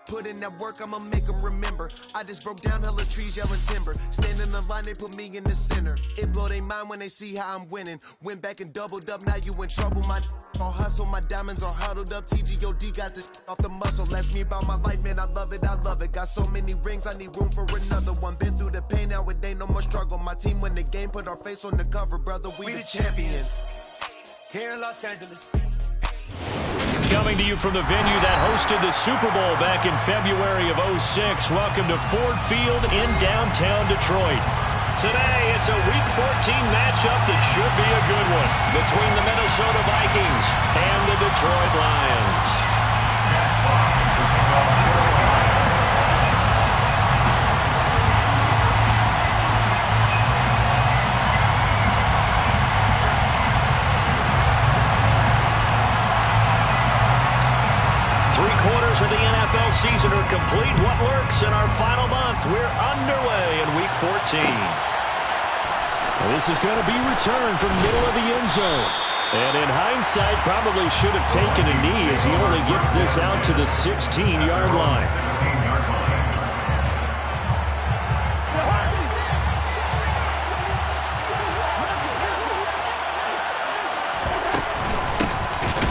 Put in that work, I'ma make them remember. I just broke down hella trees, yelling timber. Stand in the line, they put me in the center. It blow their mind when they see how I'm winning. Went back and doubled up, now you in trouble. My all hustle, my diamonds are huddled up. TGOD got this off the muscle. Ask me about my life, man, I love it, I love it. Got so many rings, I need room for another one. Been through the pain, now it ain't no more struggle. My team win the game, put our face on the cover, brother. We the champions. Here in Los Angeles. Coming to you from the venue that hosted the Super Bowl back in February of '06. Welcome to Ford Field in downtown Detroit. Today, it's a Week 14 matchup that should be a good one between the Minnesota Vikings and the Detroit Lions. 3/4 of the NFL season are complete. What works in our final month? We're underway in Week 14. This is going to be returned from middle of the end zone. And in hindsight, probably should have taken a knee as he only gets this out to the 16-yard line.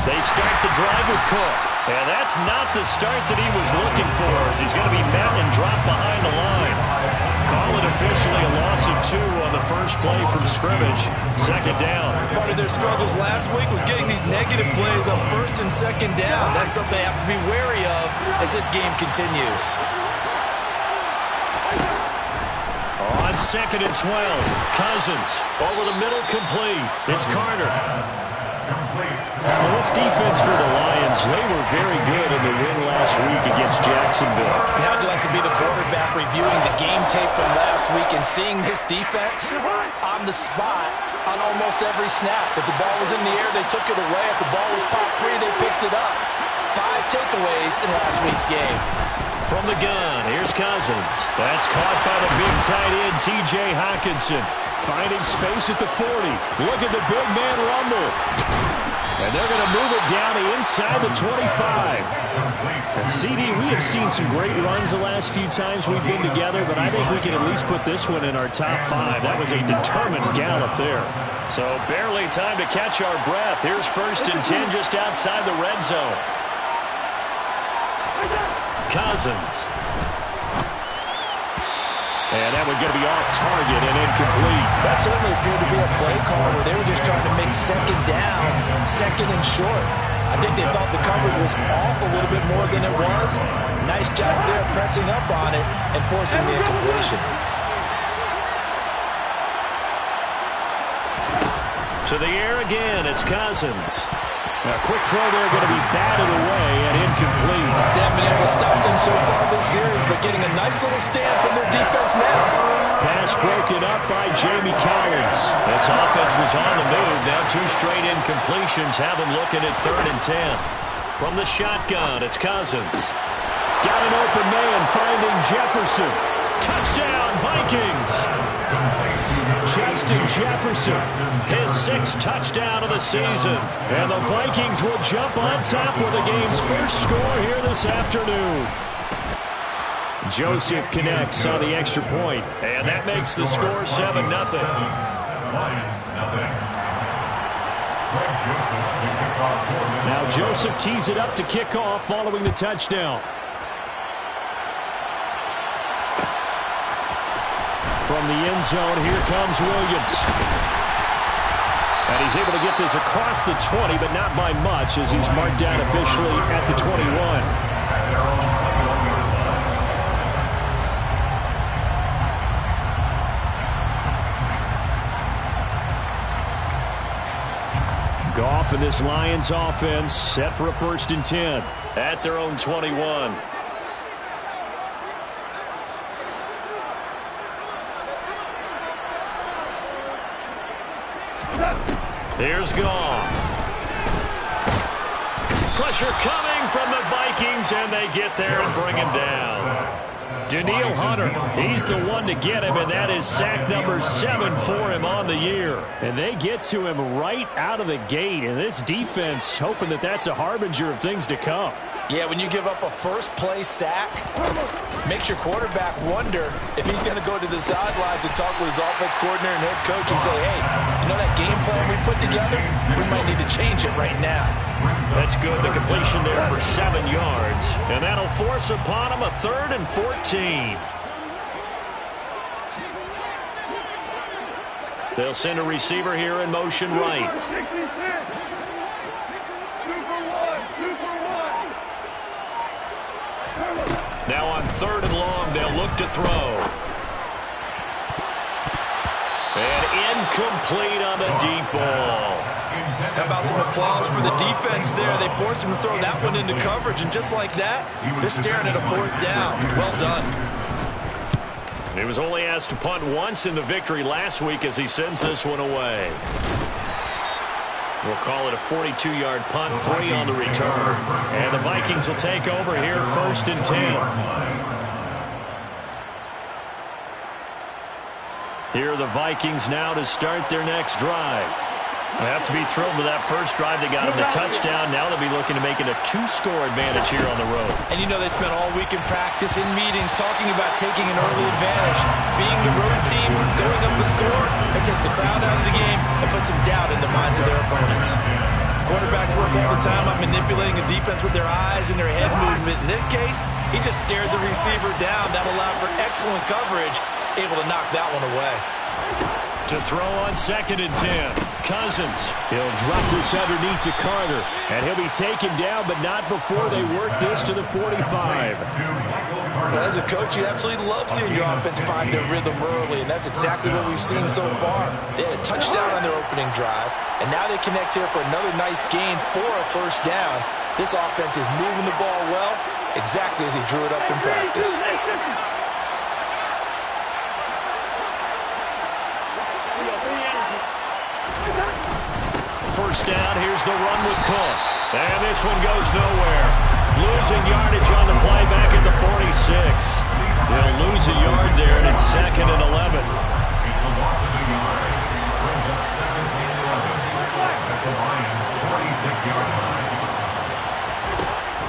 They start the drive with Cook. And that's not the start that he was looking for, as he's going to be met and dropped behind the line. Call it officially a loss of 2 on the first play from scrimmage. Second down. Part of their struggles last week was getting these negative plays on first and second down. That's something they have to be wary of as this game continues. On 2nd and 12, Cousins over the middle, complete. It's Carter. Well, this defense for the Lions, they were very good in the win last week against Jacksonville. How'd you like to be the quarterback reviewing the game tape from last week and seeing this defense on the spot on almost every snap? If the ball was in the air, they took it away. If the ball was popped free, they picked it up. 5 takeaways in last week's game. From the gun, here's Cousins. That's caught by the big tight end, T.J. Hockenson. Finding space at the 40. Look at the big man rumble. And they're going to move it down inside the 25. And CD, we have seen some great runs the last few times we've been together, but I think we can at least put this one in our top 5. That was a determined gallop there. So barely time to catch our breath. Here's 1st and 10 just outside the red zone. Cousins. And that one's going to be off target and incomplete. That certainly appeared to be a play call where they were just trying to make second down, second and short. I think they thought the coverage was off a little bit more than it was. Nice job there pressing up on it and forcing the incompletion. To the air again, it's Cousins. A quick throw there, going to be batted away and incomplete. They haven't been able to stop them so far this series, but getting a nice little stand from their defense now. Pass broken up by Jamie Collins. This offense was on the move. Now 2 straight incompletions have them looking at 3rd and 10. From the shotgun, it's Cousins. Got an open man, finding Jefferson. Touchdown, Vikings! Justin Jefferson, his 6th touchdown of the season. And the Vikings will jump on top with the game's first score here this afternoon. Joseph connects on the extra point, and that makes the score 7-0. Now Joseph tees it up to kick off following the touchdown. From the end zone, here comes Williams. And he's able to get this across the 20, but not by much, as he's marked down officially at the 21. Goff and this Lions offense set for a 1st and 10 at their own 21. Here's Goff. Pressure coming from the Vikings, and they get there and bring him down. Danielle Hunter, he's the one to get him, and that is sack number 7 for him on the year. And they get to him right out of the gate, and this defense hoping that that's a harbinger of things to come. Yeah, when you give up a first-play sack, makes your quarterback wonder if he's going to go to the sidelines and talk with his offense coordinator and head coach and say, hey, you know that game plan we put together? We might need to change it right now. That's good. The completion there for 7 yards. And that'll force upon him a 3rd and 14. They'll send a receiver here in motion right. Now on 3rd and long, they'll look to throw. And incomplete on the deep ball. How about some applause for the defense there? They forced him to throw that one into coverage, and just like that, they're staring at a 4th down. Well done. He was only asked to punt once in the victory last week as he sends this one away. We'll call it a 42-yard punt, 3 on the return. And the Vikings will take over here, 1st and 10. Here are the Vikings now to start their next drive. They have to be thrilled with that first drive. They got them the touchdown. Now they'll be looking to make it a 2-score advantage here on the road. And you know they spent all week in practice, in meetings, talking about taking an early advantage. Being the road team, going up a score, that takes the crowd out of the game and puts some doubt in the minds of their opponents. Quarterbacks work all the time on manipulating a defense with their eyes and their head movement. In this case, he just stared the receiver down. That allowed for excellent coverage, able to knock that one away. To throw on 2nd and 10. Cousins. He'll drop this underneath to Carter. And he'll be taken down, but not before they work this to the 45. Well, as a coach, you absolutely love seeing your offense find their rhythm early, and that's exactly what we've seen so far. They had a touchdown on their opening drive, and now they connect here for another nice gain for a 1st down. This offense is moving the ball well, exactly as he drew it up in practice. 1st down, here's the run with Cook. And this one goes nowhere. Losing yardage on the play back at the 46. They'll lose a yard there, and it's 2nd and 11.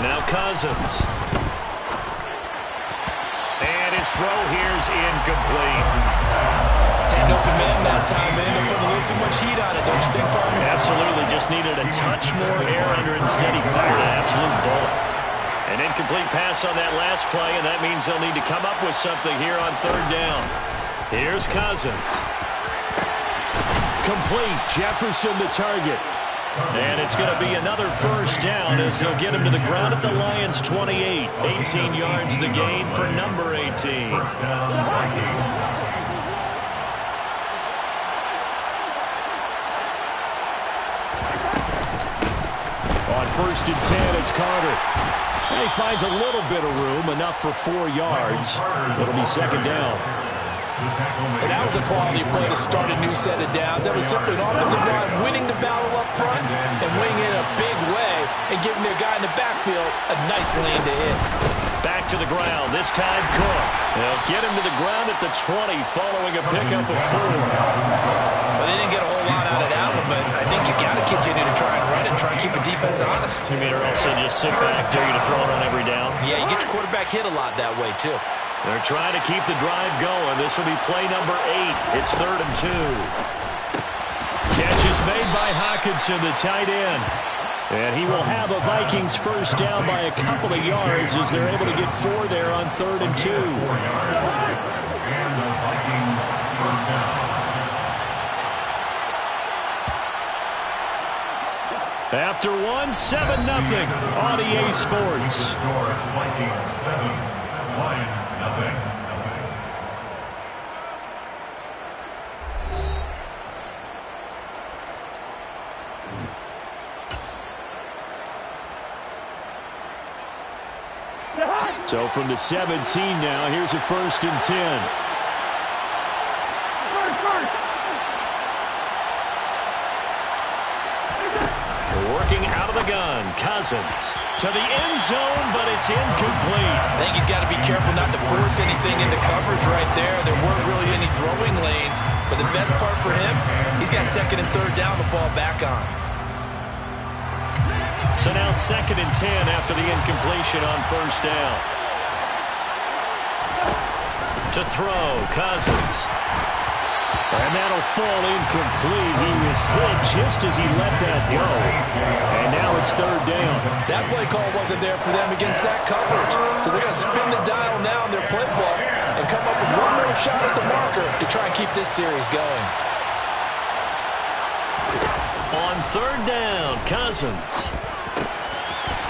Now Cousins. And his throw here's incomplete. Had open man that time, man. They put a little too much heat on it, don't you think, partner? Absolutely. Just needed a touch more air under it. Instead, he fired an absolute bullet. An incomplete pass on that last play, and that means they'll need to come up with something here on 3rd down. Here's Cousins. Complete. Jefferson the target. And it's going to be another 1st down as they'll get him to the ground at the Lions' 28. 18 yards the gain for number 18. On 1st and 10, it's Carter. And he finds a little bit of room, enough for 4 yards. It'll be 2nd down. And that was a quality play to start a new set of downs. That was simply an offensive line winning the battle up front and winning it a big way and giving their guy in the backfield a nice lane to hit. Back to the ground, this time Cook. They'll get him to the ground at the 20 following a pickup of 4. Well, they didn't get a whole lot out of that one, but I think you got to continue to try and run and try and keep the defense honest. You mean or else just sit back, dare you to throw it on every down? Yeah, you get your quarterback hit a lot that way, too. They're trying to keep the drive going. This will be play number 8. It's 3rd and 2. Catch is made by Hockenson, the tight end. And he will have a Vikings 1st down by a couple of yards as they're able to get 4 there on 3rd and 2. And the Vikings 1st down. After 1, 7-0 on EA Sports. Vikings 7, Lions nothing. So from the 17 now, here's a 1st and 10. Working out of the gun, Cousins to the end zone, but it's incomplete. I think he's got to be careful not to force anything into coverage right there. There weren't really any throwing lanes, but the best part for him, he's got 2nd and 3rd down to fall back on. So now 2nd and 10 after the incompletion on first down. To throw, Cousins. And that'll fall incomplete. He was hit just as he let that go. And now it's 3rd down. That play call wasn't there for them against that coverage. So they're going to spin the dial now in their playbook and come up with one more shot at the marker to try and keep this series going. On 3rd down, Cousins.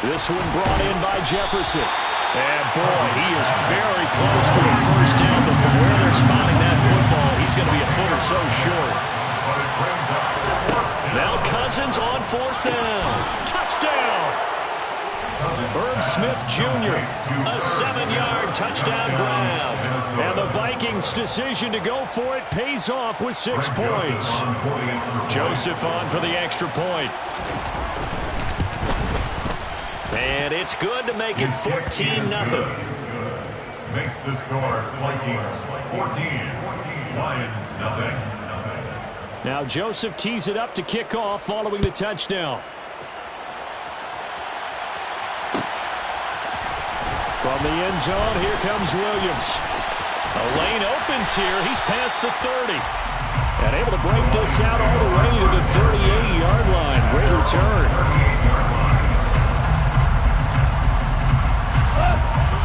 This one brought in by Jefferson. And boy, he is very close to a first down, but from where they're spotting that football, he's going to be a foot or so short. Now Cousins on 4th down. Touchdown! Irv Smith Jr., a 7-yard touchdown grab. And the Vikings' decision to go for it pays off with 6 points. Joseph on for the extra point. And it's good to make it 14-0. Makes the score Vikings 14, Lions nothing. Now Joseph tees it up to kick off following the touchdown. From the end zone, here comes Williams. A lane opens here. He's past the 30. And able to break this out all the way to the 38-yard line. Great return.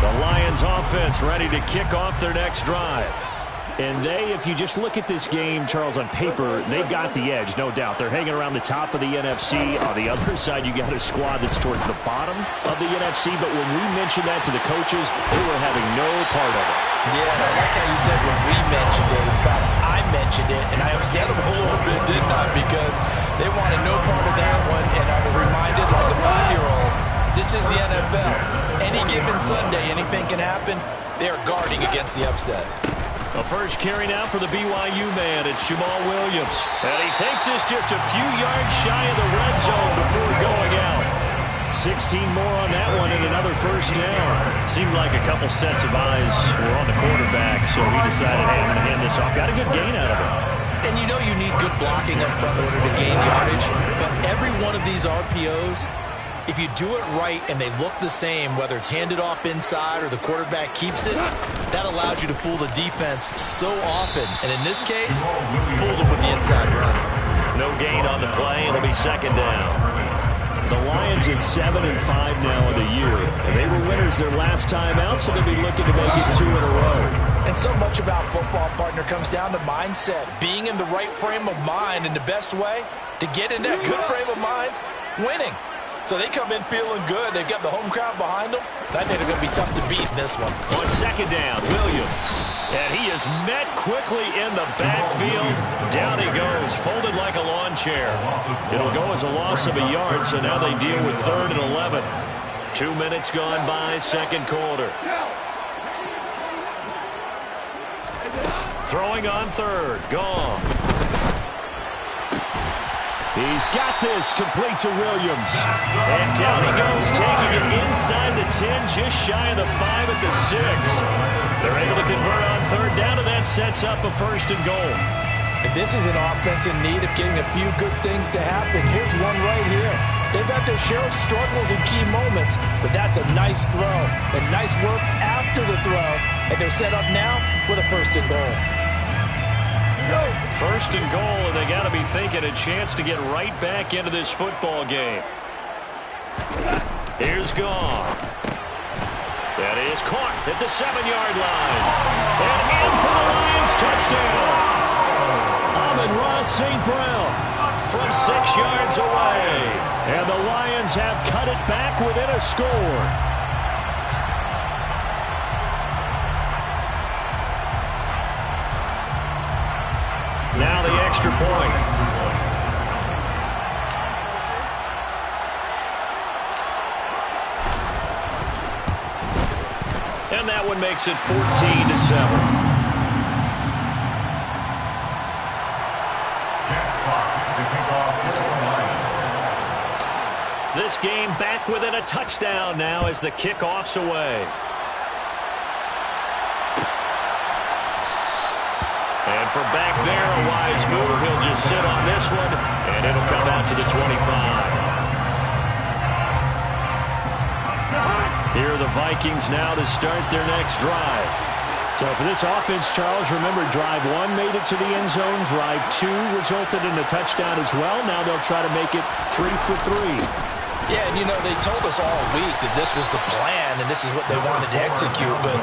The Lions offense ready to kick off their next drive. And if you just look at this game, Charles, on paper, they've got the edge, no doubt. They're hanging around the top of the NFC. On the other side, you got a squad that's towards the bottom of the NFC. But when we mentioned that to the coaches, they were having no part of it. Yeah, I like how you said when we mentioned it. In fact, I mentioned it, and I upset them a little bit, didn't I? Because they wanted no part of that one, and I was reminded like a 5-year-old, this is the NFL. Any given Sunday, anything can happen. They are guarding against the upset. The first carry now for the BYU man. It's Jamal Williams. And he takes this just a few yards shy of the red zone before going out. 16 more on that one and another first down. Seemed like a couple sets of eyes were on the quarterback, so he decided, hey, I'm going to hand this off. Got a good gain out of it. And you know you need good blocking up front in order to gain yardage. But every one of these RPOs, if you do it right and they look the same, whether it's handed off inside or the quarterback keeps it, that allows you to fool the defense so often. And in this case, fooled them with the inside run. No gain on the play. It'll be 2nd down. The Lions at 7-5 now in the year. And they were winners their last time out, so they'll be looking to make it 2 in a row. And so much about football, partner, comes down to mindset. Being in the right frame of mind, and the best way to get in that good frame of mind, winning. So they come in feeling good. They've got the home crowd behind them. I think they're going to be tough to beat in this one. On 2nd down, Williams. And he is met quickly in the backfield. Down he goes, folded like a lawn chair. It'll go as a loss of a yard, so now they deal with 3rd and 11. 2 minutes gone by, 2nd quarter. Throwing on 3rd, gone. He's got this complete to Williams. And down he goes, taking it inside the 10, just shy of the 5 at the 6. They're able to convert on 3rd down, and that sets up a 1st and goal. And this is an offense in need of getting a few good things to happen. Here's one right here. They've had their share of struggles in key moments, but that's a nice throw and nice work after the throw. And they're set up now with a 1st and goal. 1st and goal, and they got to be thinking a chance to get right back into this football game. Here's Goff. That is caught at the 7-yard line. And in for the Lions, touchdown. Amon-Ra St. Brown from 6 yards away. And the Lions have cut it back within a score. Now the extra point. And that one makes it 14-7. This game back within a touchdown now as the kickoff's away. And from back there, a wise move. He'll just sit on this one, and it'll come out to the 25. Here are the Vikings now to start their next drive. So for this offense, Charles, remember, drive 1 made it to the end zone. Drive 2 resulted in a touchdown as well. Now they'll try to make it 3 for 3. Yeah, and they told us all week that this was the plan and this is what they wanted to execute, but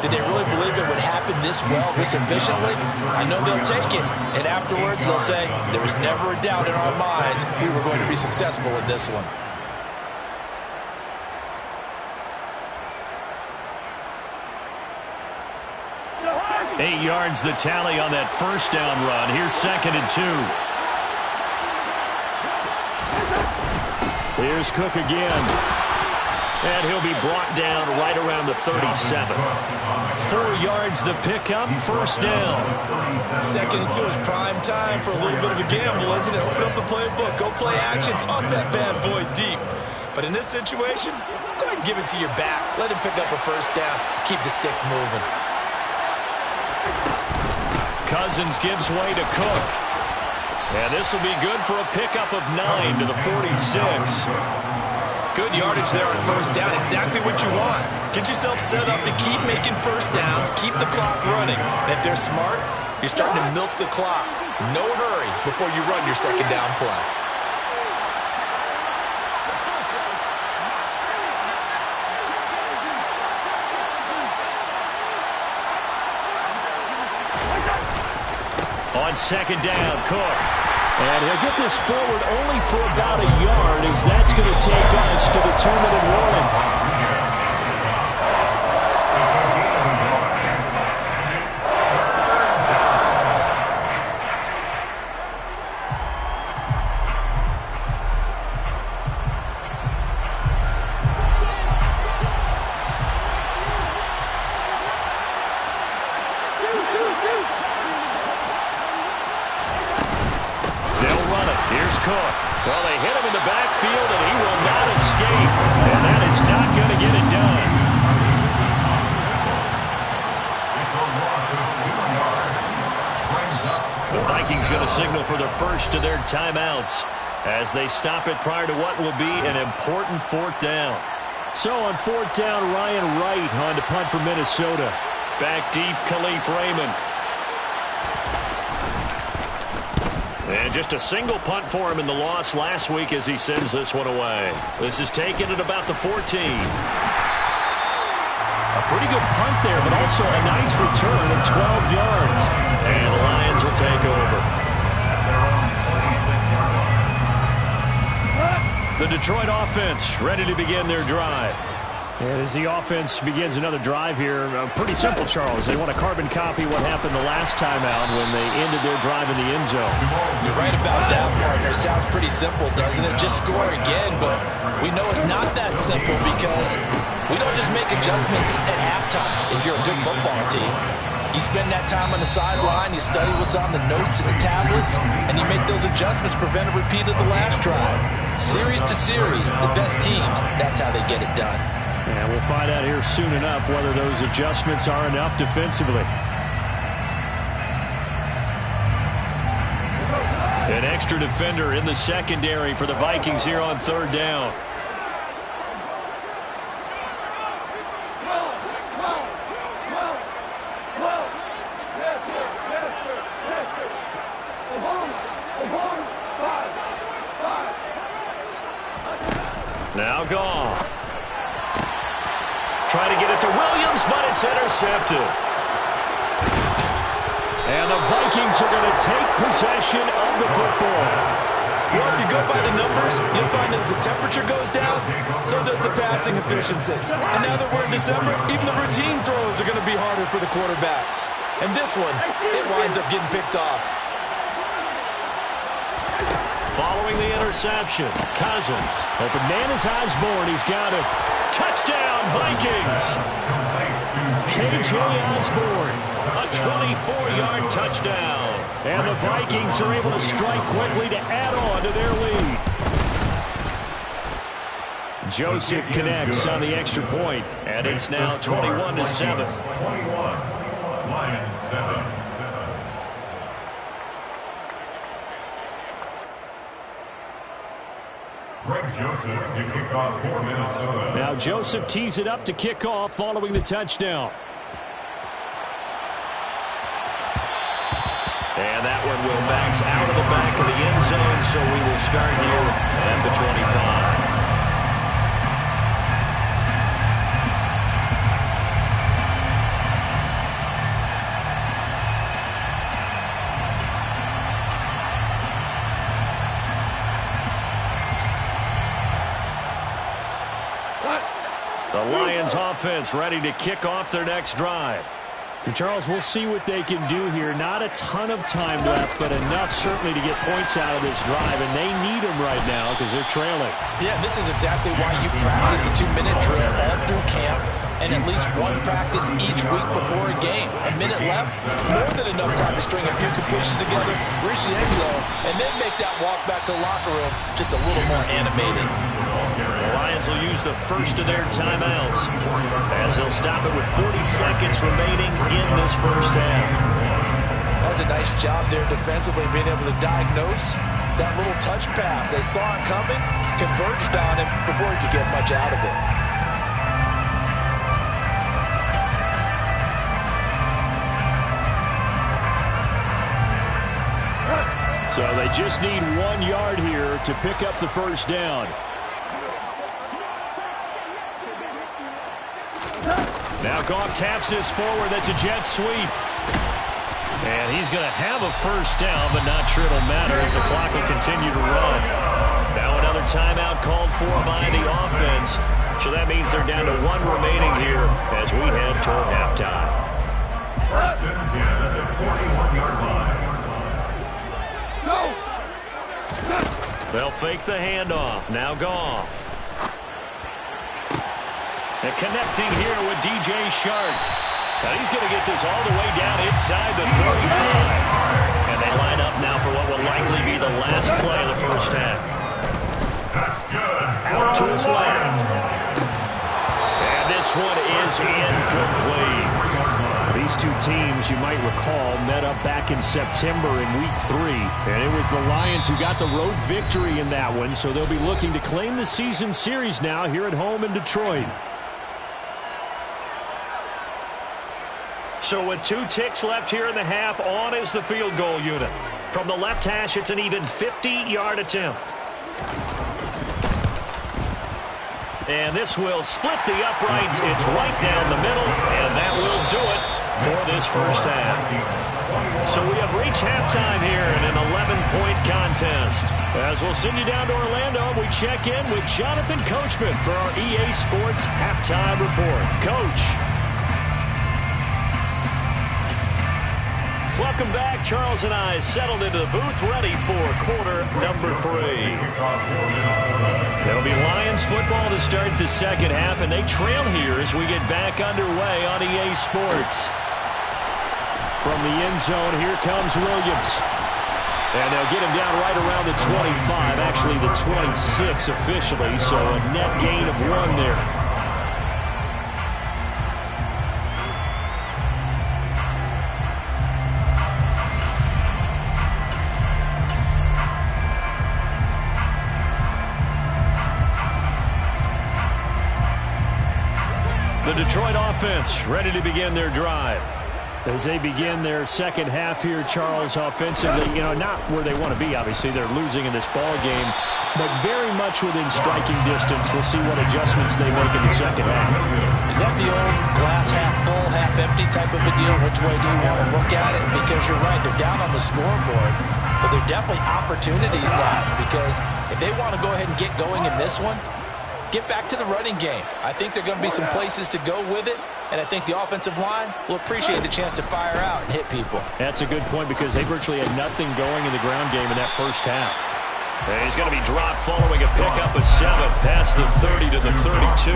did they really believe it would happen this well, this efficiently? I know they'll take it, and afterwards they'll say, there was never a doubt in our minds we were going to be successful in this one. Eight yards the tally on that first down run. Here's 2nd and 2. Here's Cook again. And he'll be brought down right around the 37. 4 yards the pickup, first down. 2nd and 2 is prime time for a little bit of a gamble, isn't it? Open up the playbook, go play action, toss that bad boy deep. But in this situation, go ahead and give it to your back. Let him pick up a first down, keep the sticks moving. Cousins gives way to Cook. And this will be good for a pickup of 9 to the 46. Good yardage there on first down. Exactly what you want. Get yourself set up to keep making first downs, keep the clock running. And if they're smart, you're starting to milk the clock. No hurry before you run your second down play. On second down, Cook. And he'll get this forward only for about a yard, as that's going to take us to the 2-minute warning. Cook. Well, they hit him in the backfield, and he will not escape. And that is not going to get it done. The Vikings going to signal for the first of their timeouts as they stop it prior to what will be an important 4th down. So on 4th down, Ryan Wright on to punt for Minnesota. Back deep, Khalif Raymond. And just a single punt for him in the loss last week as he sends this one away. This is taken at about the 14. A pretty good punt there, but also a nice return of 12 yards. And the Lions will take over. The Detroit offense ready to begin their drive. And as the offense begins another drive here, pretty simple, Charles. They want to carbon copy what happened the last time out when they ended their drive in the end zone. You're right about that, partner. Sounds pretty simple, doesn't it? Just score again, but we know it's not that simple because we don't just make adjustments at halftime if you're a good football team. You spend that time on the sideline, you study what's on the notes and the tablets, and you make those adjustments, prevent a repeat of the last drive. Series to series, the best teams, that's how they get it done. And we'll find out here soon enough whether those adjustments are enough defensively. An extra defender in the secondary for the Vikings here on 3rd down. Now Goff. Trying to get it to Williams, but it's intercepted. And the Vikings are going to take possession of the football. Well, if you go by the numbers, you'll find as the temperature goes down, so does the passing efficiency. And now that we're in December, even the routine throws are going to be harder for the quarterbacks. And this one, it winds up getting picked off. Following the interception, Cousins. Open man is Osborne. He's got it. Touchdown, Vikings! KJ Osborne. A 24-yard touchdown. And the Vikings are able to strike quickly to add on to their lead. Joseph connects on the extra point. And it's now 21-7. 21, Lions 7. Greg Joseph to kick off for Minnesota. Now Joseph tees it up to kick off following the touchdown. And that one will bounce out of the back of the end zone, so we will start here at the 25. The Lions offense ready to kick off their next drive. And Charles, we'll see what they can do here. Not a ton of time left, but enough certainly to get points out of this drive, and they need them right now because they're trailing. Yeah, this is exactly why you practice a 2-minute drill all through camp and at least one practice each week before a game. A minute left, more than enough time to string a few completions together, reach the end zone, and then make that walk back to the locker room just a little more animated. The Lions will use the first of their timeouts as they'll stop it with 40 seconds remaining in this first half. That was a nice job there defensively, being able to diagnose that little touch pass. They saw it coming, converged on him before he could get much out of it. So they just need 1 yard here to pick up the first down. Now Goff taps this forward. That's a jet sweep. And he's going to have a first down, but not sure it'll matter as the clock will continue to run. Now another timeout called for by the offense. So that means they're down to 1 remaining here as we head toward halftime. First and 10 at the 41-yard line. They'll fake the handoff. Now Goff. And connecting here with DJ Shark. Now he's going to get this all the way down inside the 35. And they line up now for what will likely be the last play of the first half. That's good. Out to his left. And this one is incomplete. These two teams, you might recall, met up back in September in Week 3. And it was the Lions who got the road victory in that one, so they'll be looking to claim the season series now here at home in Detroit. So with 2 ticks left here in the half, on is the field goal unit. From the left hash, it's an even 50-yard attempt. And this will split the uprights. It's right down the middle, and that will do it for this first half. So we have reached halftime here in an 11-point contest. As we'll send you down to Orlando, we check in with Jonathan Coachman for our EA Sports Halftime Report. Coach. Welcome back. Charles and I settled into the booth, ready for quarter number 3. It'll be Lions football to start the second half, and they trail here as we get back underway on EA Sports. From the end zone, here comes Williams. And they'll get him down right around the 25, actually the 26 officially, so a net gain of 1 there. The Detroit offense ready to begin their drive. As they begin their second half here, Charles, offensively, not where they want to be, obviously. They're losing in this ball game, but very much within striking distance. We'll see what adjustments they make in the second half. Is that the old glass half full, half empty type of a deal? Which way do you want to look at it? Because you're right, they're down on the scoreboard, but they're definitely opportunities now, because if they want to go ahead and get going in this one, get back to the running game. I think there are going to be some places to go with it, and I think the offensive line will appreciate the chance to fire out and hit people. That's a good point because they virtually had nothing going in the ground game in that first half. And he's going to be dropped following a pickup of 7 past the 30 to the 32.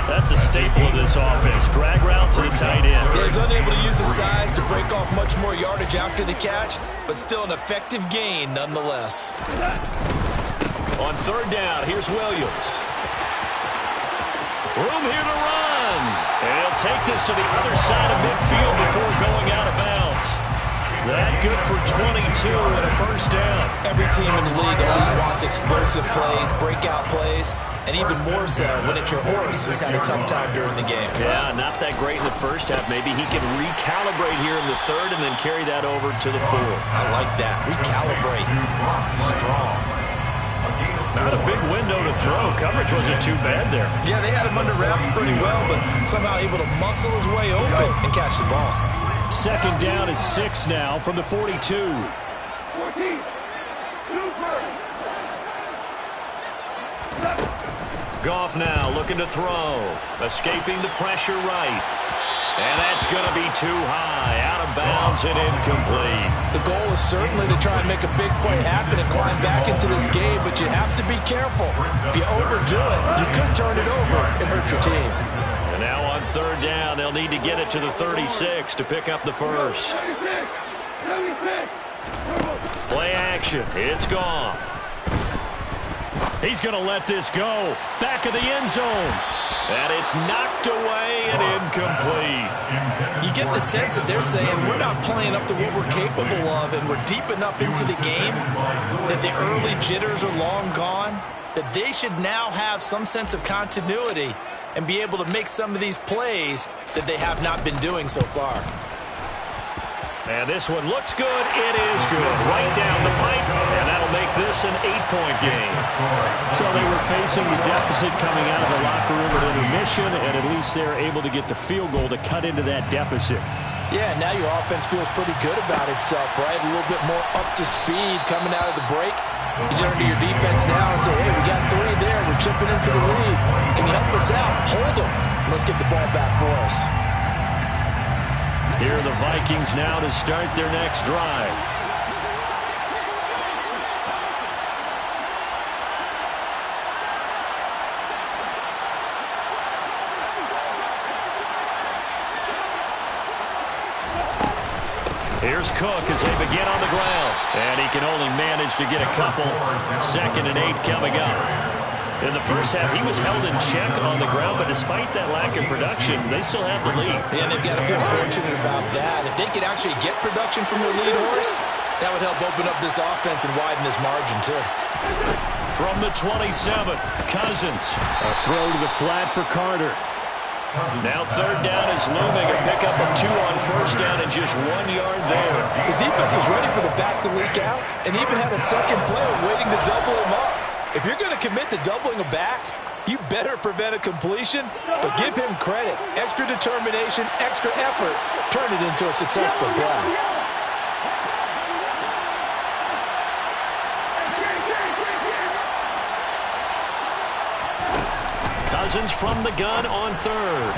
That's a staple of this offense. Drag route to the tight end. Yeah, he's unable to use his size to break off much more yardage after the catch, but still an effective gain nonetheless. On third down, here's Williams. Room here to run. And he'll take this to the other side of midfield before going out of bounds. That good for 22 and a first down. Every team in the league always wants explosive plays, breakout plays, and even more so when it's your horse who's had a tough time during the game. Yeah, not that great in the first half. Maybe he can recalibrate here in the third and then carry that over to the fourth. I like that. Recalibrate. Strong. Not a big window to throw. Coverage wasn't too bad there. Yeah, they had him under wraps pretty well, but somehow able to muscle his way open and catch the ball. Second down at 6 now from the 42. Goff now looking to throw. Escaping the pressure right. And that's going to be too high. Out of bounds and incomplete. The goal is certainly to try and make a big play happen and climb back into this game, but you have to be careful. If you overdo it, you could turn it over and hurt your team. And now on third down, they'll need to get it to the 36 to pick up the first. Play action. It's Goff. He's going to let this go. Back of the end zone. And it's knocked away and incomplete. You get the sense that they're saying we're not playing up to what we're capable of, and we're deep enough into the game that the early jitters are long gone, that they should now have some sense of continuity and be able to make some of these plays that they have not been doing so far. And this one looks good. It is good. Right down the pipe, and that'll make this an 8-point game. So they were facing the deficit coming out of the locker room at intermission, and at least they're able to get the field goal to cut into that deficit. Yeah, now your offense feels pretty good about itself, right? A little bit more up to speed coming out of the break. You turn to your defense now and say, hey, we got 3 there. We're chipping into the lead. Can you help us out? Hold them. Let's get the ball back for us. Here are the Vikings now to start their next drive. Here's Cook as they begin on the ground. And he can only manage to get a couple. 2nd and 8 coming up. In the first half, he was held in check on the ground, but despite that lack of production, they still have the lead. Yeah, and they've got to feel fortunate about that. If they could actually get production from their lead horse, that would help open up this offense and widen this margin, too. From the 27, Cousins. A throw to the flat for Carter. Now third down is looming. A pickup of 2 on first down and just 1 yard there. The defense was ready for the back to leak out and even had a second player waiting to double him up. If you're going to commit to doubling a back, you better prevent a completion, but give him credit. Extra determination, extra effort, turn it into a successful play. Cousins from the gun on third.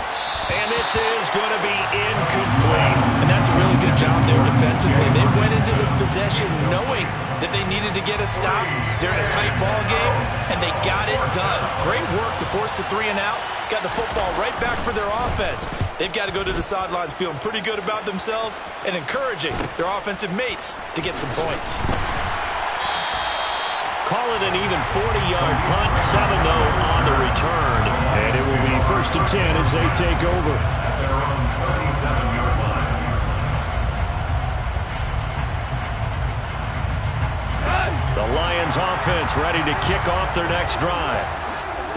And this is going to be incomplete. And that's a really good job there defensively. They went into this possession knowing that they needed to get a stop. They're in a tight ball game, and they got it done. Great work to force the 3 and out. Got the football right back for their offense. They've got to go to the sidelines feeling pretty good about themselves and encouraging their offensive mates to get some points. Call it an even 40-yard punt, 7 though on the return. And it will be 1st and 10 as they take over. The Lions offense ready to kick off their next drive.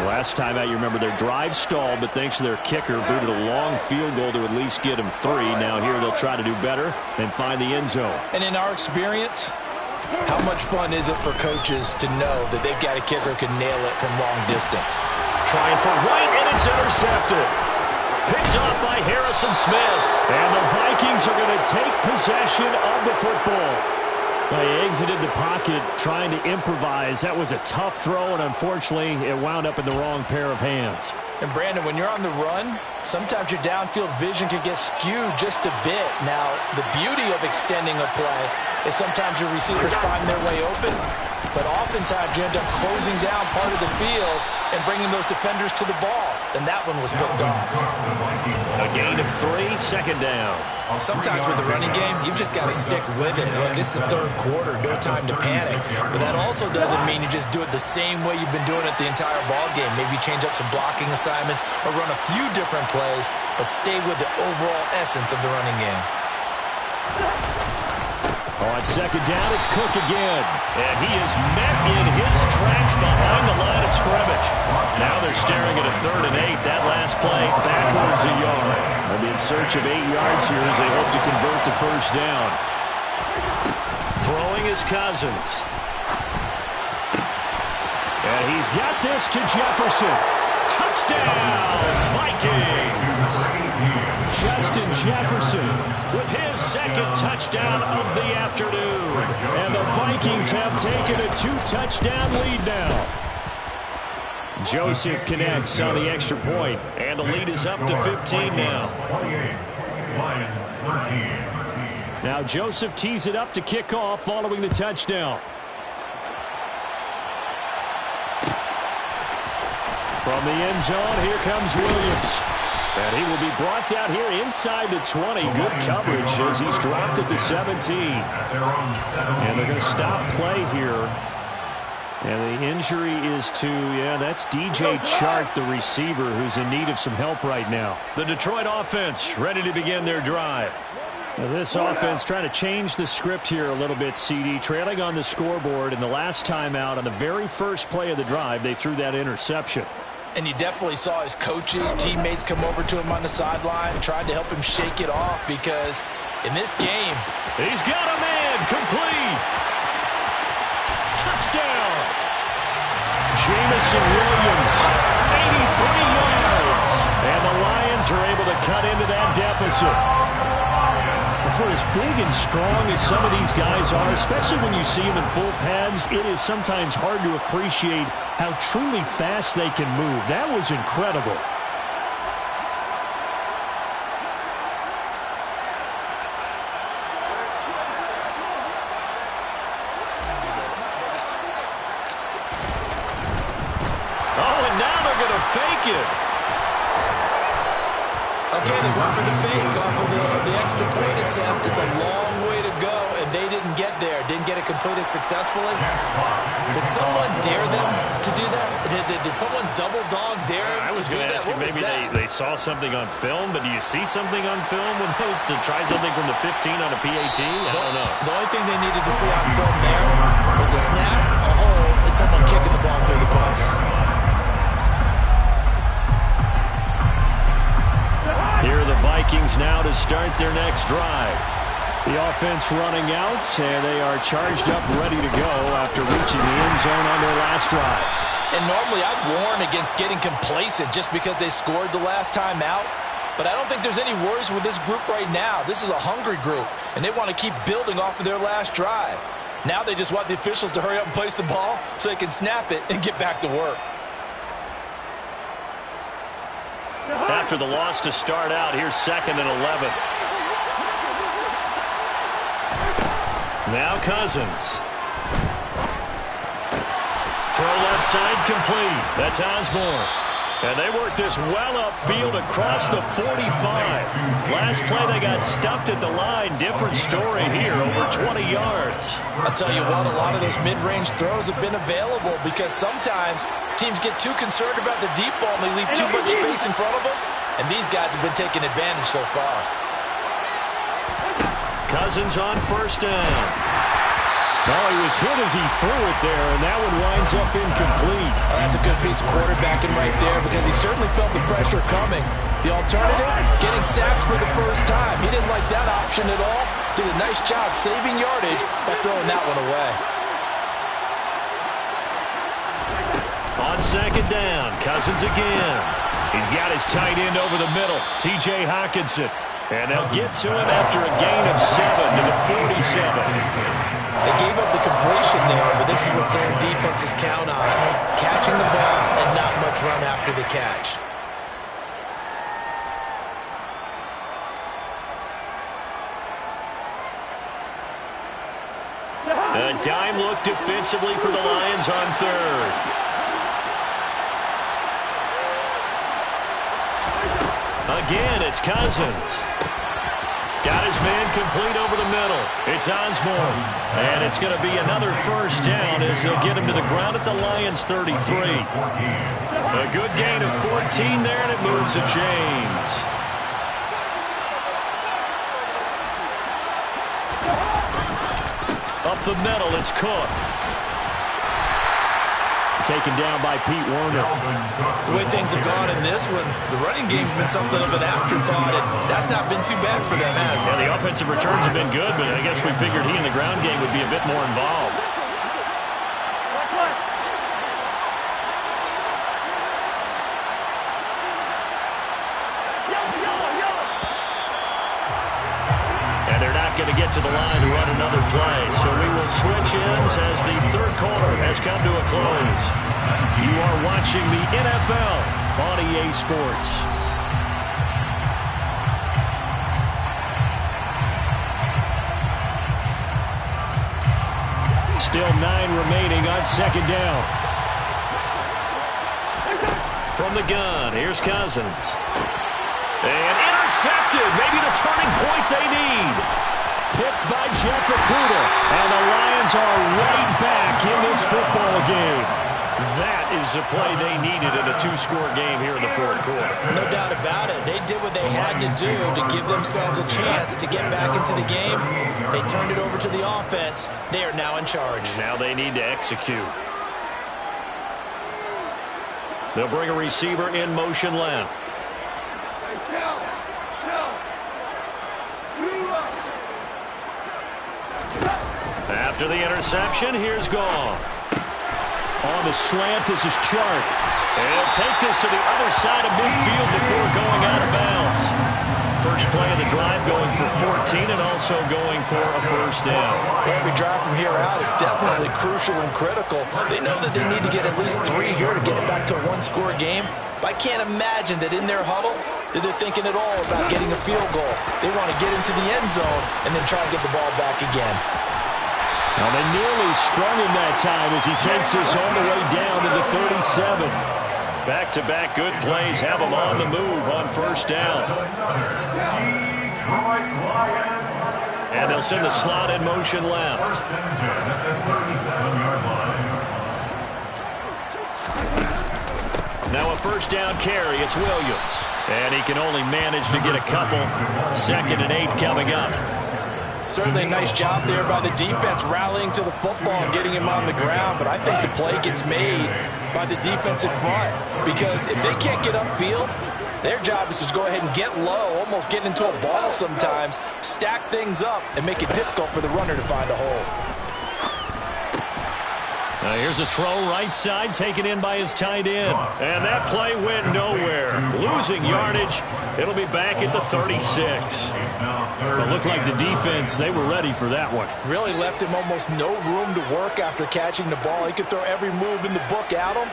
Last time out, you remember their drive stalled, but thanks to their kicker, booted a long field goal to at least get them 3. Now here they'll try to do better and find the end zone. And in our experience, how much fun is it for coaches to know that they've got a kicker who can nail it from long distance? Trying for right, and it's intercepted. Picked off by Harrison Smith. And the Vikings are going to take possession of the football. They exited the pocket trying to improvise. That was a tough throw, and unfortunately, it wound up in the wrong pair of hands. And Brandon, when you're on the run, sometimes your downfield vision can get skewed just a bit. Now, the beauty of extending a play is sometimes your receivers find their way open, but oftentimes you end up closing down part of the field and bringing those defenders to the ball. And that one was picked off. A gain of 3, 2nd down. Sometimes with the running game, you've just got to stick with it. Look, it's the 3rd quarter, no time to panic. But that also doesn't mean you just do it the same way you've been doing it the entire ball game. Maybe change up some blocking assignments or run a few different plays, but stay with the overall essence of the running game. On second down, it's Cook again. And he is met in his tracks behind the line of scrimmage. Now they're staring at a 3rd and 8. That last play, backwards a yard. They'll be in search of 8 yards here as they hope to convert the first down. Throwing is Cousins. And he's got this to Jefferson. Touchdown, Vikings! Justin Jefferson with his 2nd touchdown of the afternoon. And the Vikings have taken a 2-touchdown lead now. Joseph connects on the extra point, and the lead is up to 15 now. Now Joseph tees it up to kick off following the touchdown. From the end zone, here comes Williams. And he will be brought down here inside the 20. Good coverage as he's dropped at the 17. And they're going to stop play here. And the injury is to, that's DJ Chark, the receiver, who's in need of some help right now. The Detroit offense ready to begin their drive. Now this offense trying to change the script here a little bit, CD. Trailing on the scoreboard, and the last time out on the very first play of the drive, they threw that interception. And you definitely saw his coaches, teammates come over to him on the sideline, tried to help him shake it off because in this game, he's got a man complete. Touchdown. Jamison Williams, 83 yards. And the Lions are able to cut into that deficit. For as big and strong as some of these guys are, especially when you see them in full pads, it is sometimes hard to appreciate how truly fast they can move. That was incredible. Oh, and now they're going to fake it. Okay, they went for the fake off of the extra point attempt. It's a long way to go, and they didn't get there. Didn't get it completed successfully. Did someone dare them to do that? Did someone double dog dare them to do that? I was going to ask you, maybe they saw something on film, but do you see something on film with those to try something from the 15 on a PAT? I don't know. The only thing they needed to see on film there was a snap, a hold, and someone kicking the ball through the post. Here are the Vikings now to start their next drive. The offense running out, and they are charged up, ready to go after reaching the end zone on their last drive. And normally I'd warn against getting complacent just because they scored the last time out. But I don't think there's any worries with this group right now. This is a hungry group, and they want to keep building off of their last drive. Now they just want the officials to hurry up and place the ball so they can snap it and get back to work. After the loss to start out, here's 2nd and 11. Now Cousins. Throw left side complete. That's Osborne. And they work this well upfield across the 45. Last play they got stuffed at the line. Different story here, over 20 yards. I'll tell you what, a lot of those mid-range throws have been available because sometimes teams get too concerned about the deep ball and they leave too much space in front of them. And these guys have been taking advantage so far. Cousins on first down. Oh, he was hit as he threw it there, and that one winds up incomplete. Oh, that's a good piece of quarterbacking right there because he certainly felt the pressure coming. The alternative, getting sacked for the first time. He didn't like that option at all. Did a nice job saving yardage by throwing that one away. On second down, Cousins again. He's got his tight end over the middle, T.J. Hockenson. And they'll get to him after a gain of 7 to the 47. They gave up the completion there, but this is what zone defenses count on. Catching the ball and not much run after the catch. A dime look defensively for the Lions on 3rd. Again, it's Cousins. Got his man complete over the middle. It's Osborne. And it's going to be another first down as they'll get him to the ground at the Lions' 33. A good gain of 14 there, and it moves the chains. Up the middle, it's Cook. Taken down by Pete Werner. The way things have gone in this one, the running game's been something of an afterthought, and that's not been too bad for them, has it? Yeah, the offensive returns have been good, but I guess we figured he in the ground game would be a bit more involved. Going to get to the line to run another play. So we will switch ends as the third quarter has come to a close. You are watching the NFL on EA Sports. Still 9 remaining on second down. From the gun, here's Cousins. And intercepted. Maybe the turning point they need. Picked by Jeff Okudah. And the Lions are right back in this football game. That is the play they needed in a 2-score game here in the fourth quarter. No doubt about it. They did what they had to do to give themselves a chance to get back into the game. They turned it over to the offense. They are now in charge. Now they need to execute. They'll bring a receiver in motion left. After the interception, here's Goff. On the slant, this is Chark. And he'll take this to the other side of midfield before going out of bounds. First play of the drive going for 14 and also going for a first down. Every drive from here out is definitely crucial and critical. They know that they need to get at least 3 here to get it back to a 1-score game. But I can't imagine that in their huddle that they're thinking at all about getting a field goal. They want to get into the end zone and then try to get the ball back again. Well, they nearly sprung him that time as he takes this all the way down to the 37. Back-to-back good plays have him on the move on first down. And they'll send the slot in motion left. Now a first down carry. It's Williams. And he can only manage to get a couple. 2nd and 8 coming up. Certainly a nice job there by the defense rallying to the football and getting him on the ground, but I think the play gets made by the defense in front because if they can't get upfield, their job is to go ahead and get low, almost get into a ball sometimes, stack things up, and make it difficult for the runner to find a hole. Here's a throw right side taken in by his tight end. And that play went nowhere. Losing yardage. It'll be back at the 36. It looked like the defense, they were ready for that one. Really left him almost no room to work after catching the ball. He could throw every move in the book at him.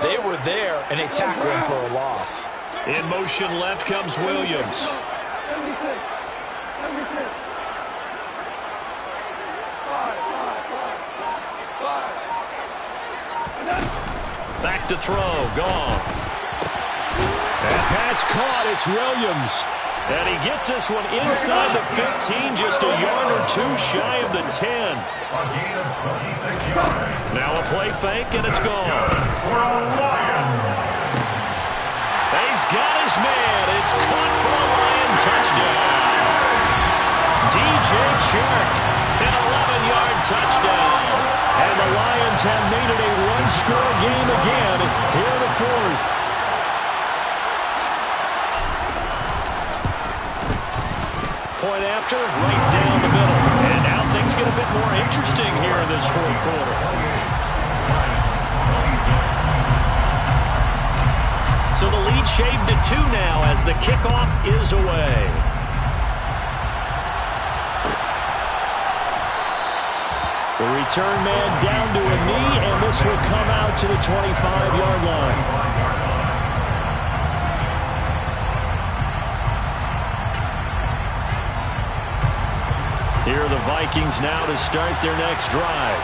They were there, and they tackled him for a loss. In motion left comes Williams. Back to throw, Goff. And pass caught, it's Williams. And he gets this one inside the 15, just a yard or 2 shy of the 10. Now a play fake, and it's gone. He's got his man. It's caught for a Lion touchdown. DJ Chark, an 11-yard touchdown. And the Lions have made it a 1-score game again here in the fourth. Point after, right down the middle. And now things get a bit more interesting here in this fourth quarter. So the lead shaved to 2 now as the kickoff is away. The return man down to a knee, and this will come out to the 25-yard line. Here are the Vikings now to start their next drive.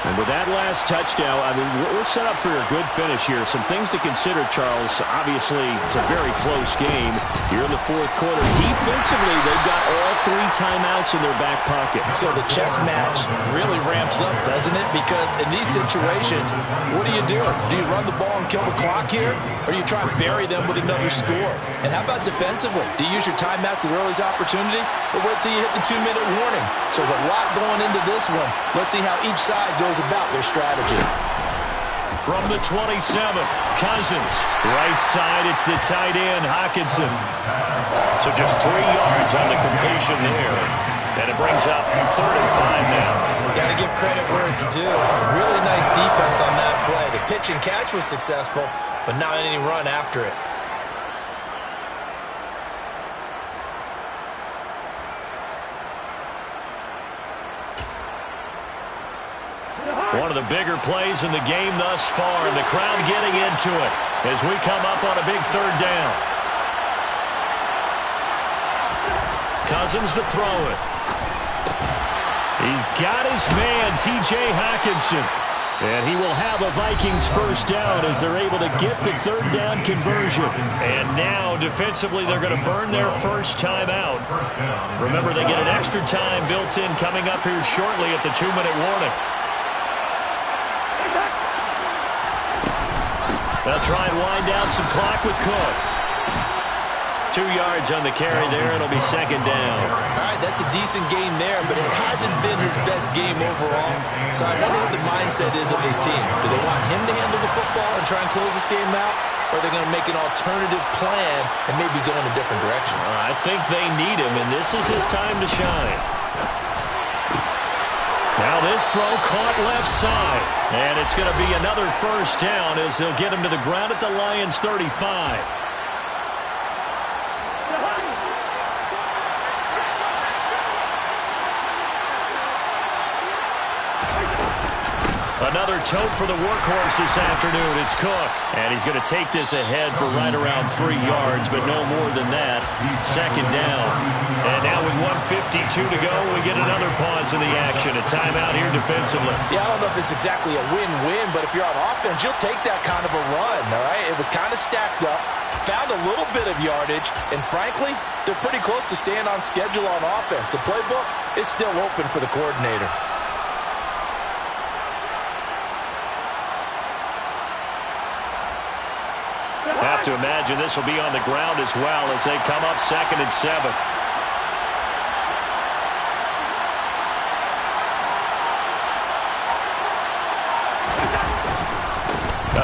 And with that last touchdown, I mean, we're set up for a good finish here. Some things to consider, Charles. Obviously, it's a very close game here in the fourth quarter. Defensively, they've got all 3 timeouts in their back pocket. So the chess match really ramps up, doesn't it? Because in these situations, what do you do? Do you run the ball and kill the clock here? Or do you try and bury them with another score? And how about defensively? Do you use your timeouts at early's opportunity? Or wait till you hit the 2-minute warning? So there's a lot going into this one. Let's see how each side goes about their strategy. From the 27, Cousins. Right side, it's the tight end, Hockenson. So just 3 yards on the completion there. And it brings up 3rd and 5 now. Got to give credit where it's due. Really nice defense on that play. The pitch and catch was successful, but not any run after it. One of the bigger plays in the game thus far, and the crowd getting into it as we come up on a big 3rd down. Cousins to throw it. He's got his man, T.J. Hockenson. And he will have a Vikings first down as they're able to get the 3rd down conversion. And now, defensively, they're going to burn their first time out. Remember, they get an extra time built in coming up here shortly at the 2-minute warning. They'll try and wind down some clock with Cook. 2 yards on the carry there. It'll be 2nd down. All right, that's a decent game there, but it hasn't been his best game overall. So I wonder what the mindset is of his team. Do they want him to handle the football and try and close this game out? Or are they going to make an alternative plan and maybe go in a different direction? I think they need him, and this is his time to shine. Now this throw caught left side. And it's going to be another first down as they'll get him to the ground at the Lions' 35. Another tote for the workhorse this afternoon. It's Cook. And he's going to take this ahead for right around 3 yards, but no more than that. 2nd down. And now with 1:52 to go, we get another pause in the action. A timeout here defensively. Yeah, I don't know if it's exactly a win-win, but if you're on offense, you'll take that kind of a run, all right? It was kind of stacked up, found a little bit of yardage, and frankly, they're pretty close to staying on schedule on offense. The playbook is still open for the coordinator. Have to imagine this will be on the ground as well as they come up 2nd and 7.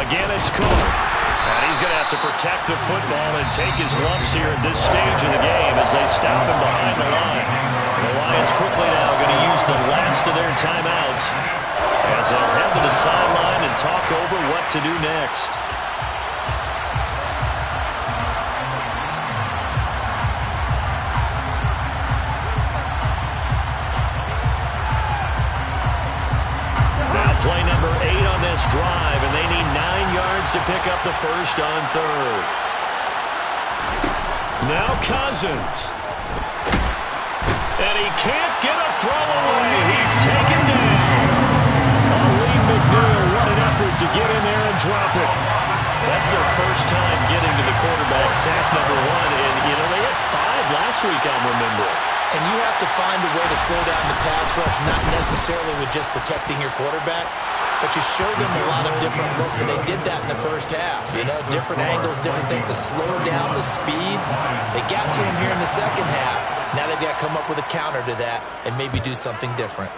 Again, it's Cook. And he's going to have to protect the football and take his lumps here at this stage of the game as they stop him behind the line. The Lions quickly now going to use the last of their timeouts as they'll head to the sideline and talk over what to do next. Play number 8 on this drive, and they need 9 yards to pick up the first on 3rd. Now Cousins. And he can't get a throw away. He's taken down. Ali McNeil, what an effort to get in there and drop it. That's their first time getting to the quarterback, sack number 1. And, you know, they had 5 last week, I'm remembering. And you have to find a way to slow down the pass rush, not necessarily with just protecting your quarterback, but you show them a lot of different looks, and they did that in the first half. You know, different angles, different things to slow down the speed. They got to him here in the second half. Now they've got to come up with a counter to that and maybe do something different.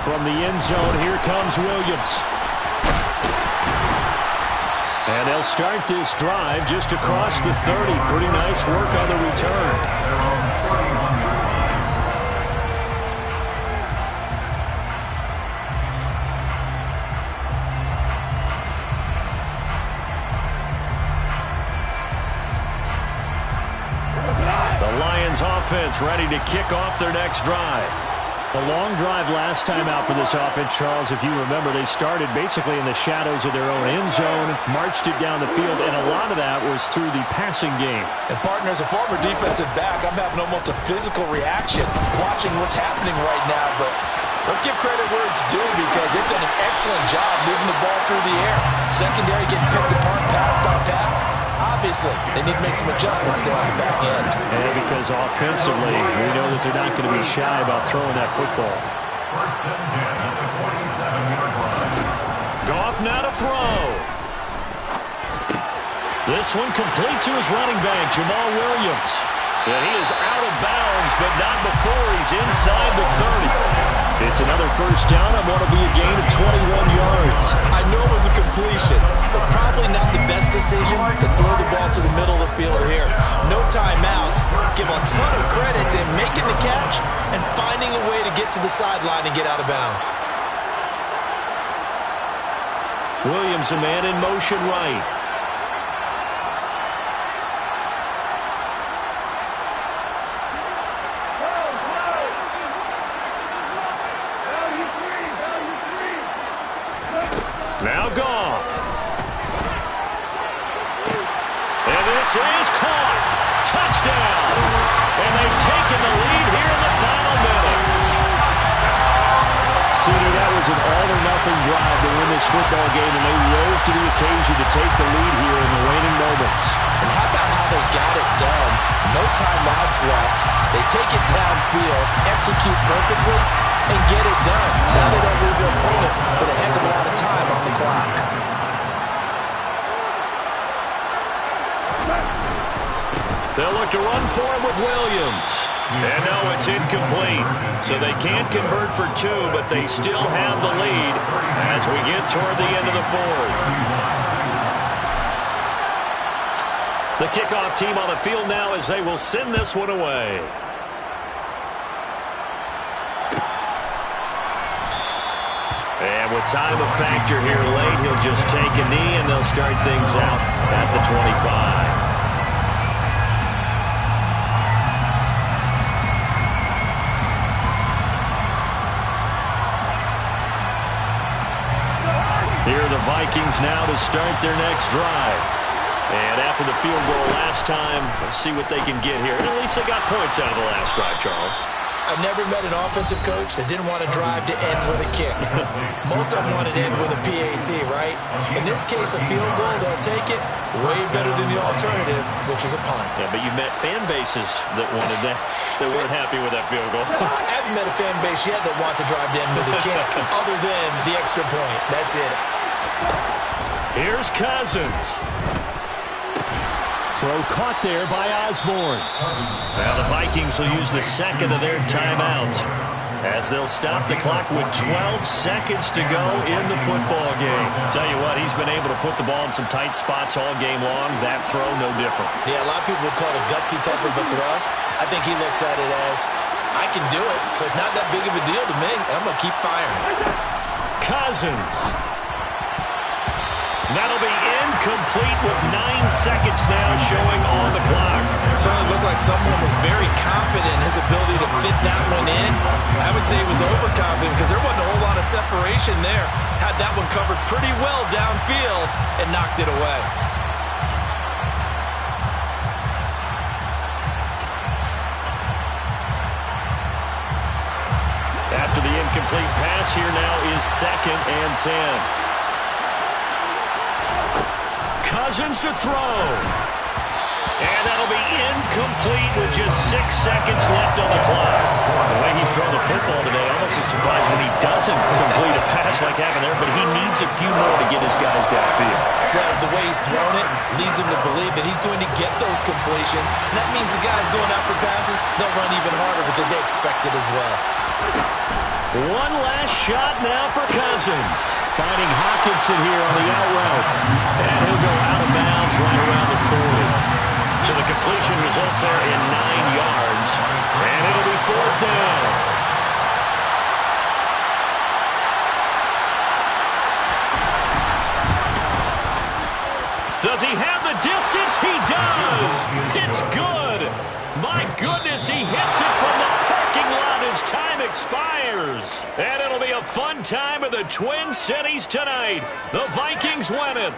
From the end zone, here comes Williams. And they'll start this drive just across the 30. Pretty nice work on the return. The Lions offense ready to kick off their next drive. A long drive last time out for this offense, Charles. If you remember, they started basically in the shadows of their own end zone, marched it down the field, and a lot of that was through the passing game. And, partner, as a former defensive back, I'm having almost a physical reaction watching what's happening right now. But let's give credit where it's due because they've done an excellent job moving the ball through the air. Secondary getting picked apart pass by pass. Obviously, they need to make some adjustments there on the back end. And because offensively, we know that they're not going to be shy about throwing that football. First and 10 at the 47-yard line. Goff now to throw. This one complete to his running back, Jamal Williams. And he is out of bounds, but not before he's inside the 30. It's another first down on what will be a gain of 21 yards. I know it was a completion, but probably not the best decision to throw the ball to the middle of the field here. No timeouts. Give a ton of credit to him making the catch and finding a way to get to the sideline and get out of bounds. Williams, a man in motion right. Now Goff. And this is caught. Touchdown. And they've taken the lead here in the final minute. City, that was an all-or-nothing drive to win this football game, and they rose to the occasion to take the lead here in the waning moments. And how about how they got it done? No timeouts left. They take it downfield, execute perfectly, and get it done. Now they don't leave their opponent with a heck of a lot of time on the clock. They'll look to run for him with Williams. And no, it's incomplete. So they can't convert for two, but they still have the lead as we get toward the end of the fourth. The kickoff team on the field now as they will send this one away. And with time a factor here late, he'll just take a knee and they'll start things out at the 25. Here are the Vikings now to start their next drive. And after the field goal last time, let's see what they can get here. And at least they got points out of the last drive, Charles. I've never met an offensive coach that didn't want to drive to end with a kick. Most of them wanted to end with a PAT, right? In this case, a field goal, they'll take it way better than the alternative, which is a punt. Yeah, but you've met fan bases that wanted that, that weren't happy with that field goal. I haven't met a fan base yet that wants to drive to end with a kick, other than the extra point. That's it. Here's Cousins. Throw caught there by Osborne. Now the Vikings will use the second of their timeouts as they'll stop the clock with 12 seconds to go in the football game. Tell you what, he's been able to put the ball in some tight spots all game long. That throw, no different. Yeah, a lot of people would call it a gutsy type of a throw. I think he looks at it as, I can do it, so it's not that big of a deal to me, and I'm going to keep firing. Cousins. That'll be incomplete with 9 seconds now showing on the clock. It certainly looked like someone was very confident in his ability to fit that one in. I would say he was overconfident because there wasn't a whole lot of separation there. Had that one covered pretty well downfield and knocked it away. After the incomplete pass, here now is 2nd and 10. Cousins to throw. And that'll be incomplete with just 6 seconds left on the clock. The way he's thrown the football today, almost a surprise when he doesn't complete a pass like having there, but he needs a few more to get his guys downfield. Well, the way he's thrown it leads him to believe that he's going to get those completions. And that means the guys going out for passes, they'll run even harder because they expect it as well. One last shot now for Cousins. Finding Hockenson here on the out route. And he'll go out of bounds right around the 40. So the completion results there in 9 yards. And it'll be 4th down. Does he have the distance? He does. It's good. My goodness, he hits it from the parking lot as time expires. is. And it'll be a fun time in the Twin Cities tonight. The Vikings win it.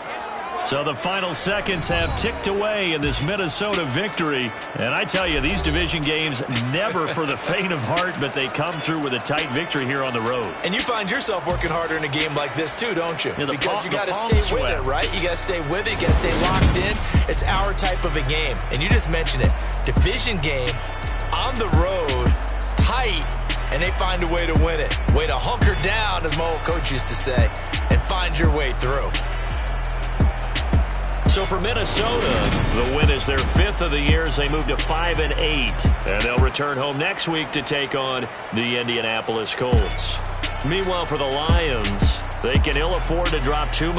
So the final seconds have ticked away in this Minnesota victory. And I tell you, these division games, never for the faint of heart, but they come through with a tight victory here on the road. And you find yourself working harder in a game like this too, don't you? Yeah, because you got to stay with it, right? You got to stay with it. You got to stay locked in. It's our type of a game. And you just mentioned it. Division game on the road, tight, and they find a way to win it. Way to hunker down, as my old coach used to say, and find your way through. So for Minnesota, the win is their 5th of the year as they move to 5-8. And they'll return home next week to take on the Indianapolis Colts. Meanwhile, for the Lions, they can ill afford to drop 2